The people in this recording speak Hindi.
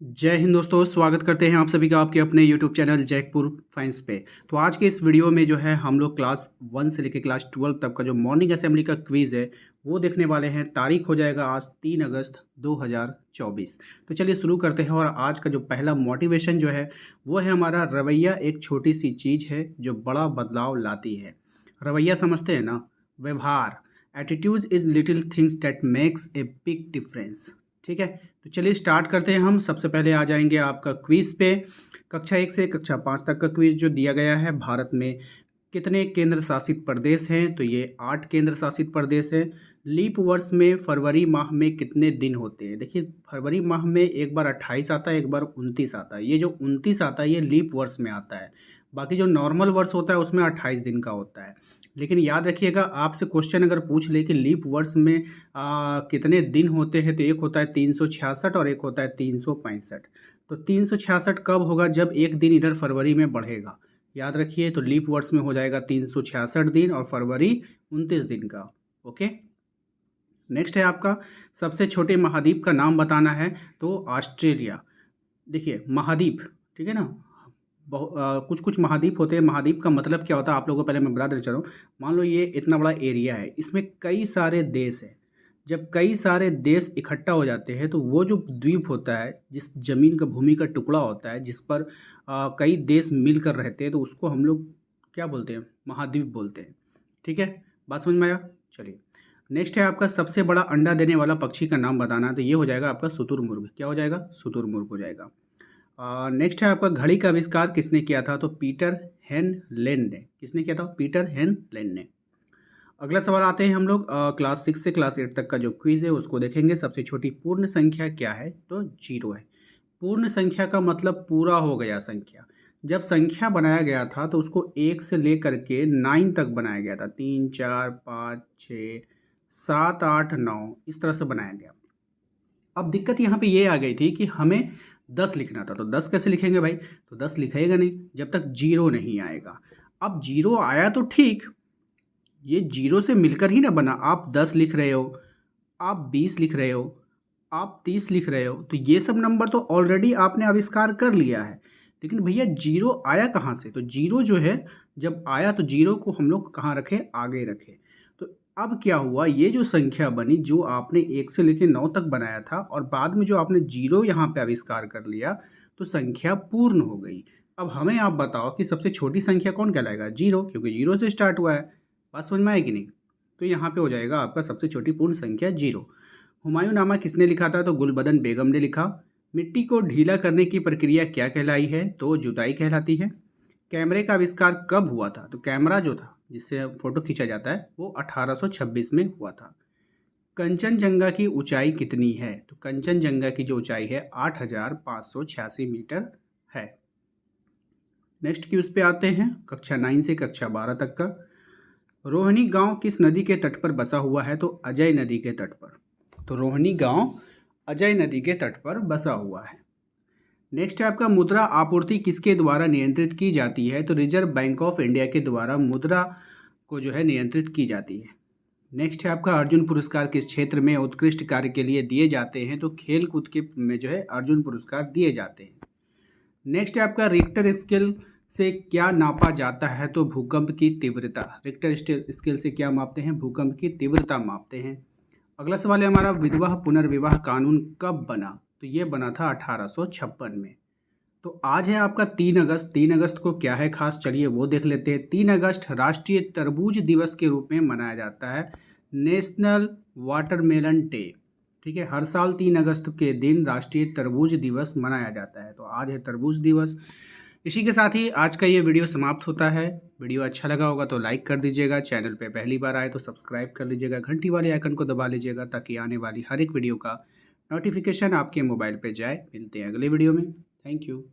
जय हिंद दोस्तों, स्वागत करते हैं आप सभी का आपके अपने YouTube चैनल जैकपुर फाइंस पे। तो आज के इस वीडियो में जो है हम लोग क्लास 1 से लेकर क्लास 12 तक का जो मॉर्निंग असेंबली का क्विज़ है वो देखने वाले हैं। तारीख हो जाएगा आज 3 अगस्त 2024। तो चलिए शुरू करते हैं। और आज का जो पहला मोटिवेशन जो है वो है हमारा रवैया एक छोटी सी चीज़ है जो बड़ा बदलाव लाती है। रवैया समझते हैं ना, व्यवहार। Attitude is little things that makes a big difference. ठीक है, तो चलिए स्टार्ट करते हैं। हम सबसे पहले आ जाएंगे आपका क्विज़ पे। कक्षा 1 से कक्षा 5 तक का क्विज़ जो दिया गया है। भारत में कितने केंद्र शासित प्रदेश हैं? तो ये 8 केंद्र शासित प्रदेश हैं। लीप वर्ष में फरवरी माह में कितने दिन होते हैं? देखिए, फरवरी माह में एक बार 28 आता है, एक बार 29 आता है। ये जो 29 आता है ये लीप वर्ष में आता है। बाकी जो नॉर्मल वर्ष होता है उसमें 28 दिन का होता है। लेकिन याद रखिएगा, आपसे क्वेश्चन अगर पूछ ले कि लीप वर्ष में कितने दिन होते हैं, तो एक होता है 366 और एक होता है 365। तो 366 कब होगा? जब एक दिन इधर फरवरी में बढ़ेगा। याद रखिए, तो लीप वर्ष में हो जाएगा 366 दिन और फरवरी 29 दिन का। ओके, नेक्स्ट है आपका सबसे छोटे महाद्वीप का नाम बताना है। तो ऑस्ट्रेलिया। देखिए महाद्वीप, ठीक है ना, कुछ कुछ महाद्वीप होते हैं। महाद्वीप का मतलब क्या होता है आप लोगों को पहले मैं बता देना चाह रहा हूँ। मान लो ये इतना बड़ा एरिया है, इसमें कई सारे देश हैं। जब कई सारे देश इकट्ठा हो जाते हैं तो वो जो द्वीप होता है, जिस जमीन का भूमि का टुकड़ा होता है जिस पर कई देश मिलकर रहते हैं, तो उसको हम लोग क्या बोलते हैं? महाद्वीप बोलते हैं। ठीक है, बात समझ में आया? चलिए, नेक्स्ट है आपका सबसे बड़ा अंडा देने वाला पक्षी का नाम बताना है। तो ये हो जाएगा आपका शुतुरमुर्ग। क्या हो जाएगा? शुतुरमुर्ग हो जाएगा। नेक्स्ट है आपका घड़ी का आविष्कार किसने किया था? तो पीटर हेनलेन ने। किसने किया था? पीटर हेनलेन ने। अगला सवाल आते हैं हम लोग क्लास 6 से क्लास 8 तक का जो क्विज है उसको देखेंगे। सबसे छोटी पूर्ण संख्या क्या है? तो 0 है। पूर्ण संख्या का मतलब पूरा हो गया संख्या। जब संख्या बनाया गया था तो उसको 1 से लेकर के 9 तक बनाया गया था। 3 4 5 6 7 8 9 इस तरह से बनाया गया। अब दिक्कत यहाँ पे ये आ गई थी कि हमें 10 लिखना था। तो 10 कैसे लिखेंगे भाई? तो 10 लिखेगा नहीं जब तक 0 नहीं आएगा। अब 0 आया तो ठीक, ये 0 से मिलकर ही ना बना। आप 10 लिख रहे हो, आप 20 लिख रहे हो, आप 30 लिख रहे हो, तो ये सब नंबर तो ऑलरेडी आपने आविष्कार कर लिया है। लेकिन भैया 0 आया कहाँ से? तो 0 जो है जब आया तो 0 को हम लोग कहाँ रखें? आगे रखें। तो अब क्या हुआ, ये जो संख्या बनी जो आपने 1 से लेकर 9 तक बनाया था और बाद में जो आपने 0 यहाँ पे आविष्कार कर लिया, तो संख्या पूर्ण हो गई। अब हमें आप बताओ कि सबसे छोटी संख्या कौन कहलाएगा? 0, क्योंकि 0 से स्टार्ट हुआ है। बात समझ में आएगी नहीं? तो यहाँ पे हो जाएगा आपका सबसे छोटी पूर्ण संख्या 0। हुमायूंनामा किसने लिखा था? तो गुलबदन बेगम ने लिखा। मिट्टी को ढीला करने की प्रक्रिया क्या कहलाई है? तो जुताई कहलाती है। कैमरे का आविष्कार कब हुआ था? तो कैमरा जो था जिससे फोटो खींचा जाता है वो 1826 में हुआ था। कंचनजंगा की ऊंचाई कितनी है? तो कंचनजंगा की जो ऊंचाई है 8586 मीटर है। नेक्स्ट क्यूज पे आते हैं कक्षा 9 से कक्षा 12 तक का। रोहिणी गांव किस नदी के तट पर बसा हुआ है? तो अजय नदी के तट पर। तो रोहिणी गांव अजय नदी के तट पर बसा हुआ है। नेक्स्ट है आपका मुद्रा आपूर्ति किसके द्वारा नियंत्रित की जाती है? तो रिजर्व बैंक ऑफ इंडिया के द्वारा मुद्रा को जो है नियंत्रित की जाती है। नेक्स्ट है आपका अर्जुन पुरस्कार किस क्षेत्र में उत्कृष्ट कार्य के लिए दिए जाते हैं? तो खेल कूद के में जो है अर्जुन पुरस्कार दिए जाते हैं। नेक्स्ट है आपका रिक्टर स्केल से क्या नापा जाता है? तो भूकंप की तीव्रता। रिक्टर स्केल से क्या मापते हैं? भूकंप की तीव्रता मापते हैं। अगला सवाल है हमारा विधवा पुनर्विवाह कानून कब बना? तो ये बना था 1856 में। तो आज है आपका 3 अगस्त। 3 अगस्त को क्या है खास? चलिए वो देख लेते हैं। 3 अगस्त राष्ट्रीय तरबूज दिवस के रूप में मनाया जाता है, नेशनल वाटरमेलन डे। ठीक है, हर साल 3 अगस्त के दिन राष्ट्रीय तरबूज दिवस मनाया जाता है। तो आज है तरबूज दिवस। इसी के साथ ही आज का ये वीडियो समाप्त होता है। वीडियो अच्छा लगा होगा तो लाइक कर दीजिएगा, चैनल पे पहली बार आए तो सब्सक्राइब कर लीजिएगा, घंटी वाले आइकन को दबा लीजिएगा ताकि आने वाली हर एक वीडियो का नोटिफिकेशन आपके मोबाइल पे जाए। मिलते हैं अगले वीडियो में। Thank you.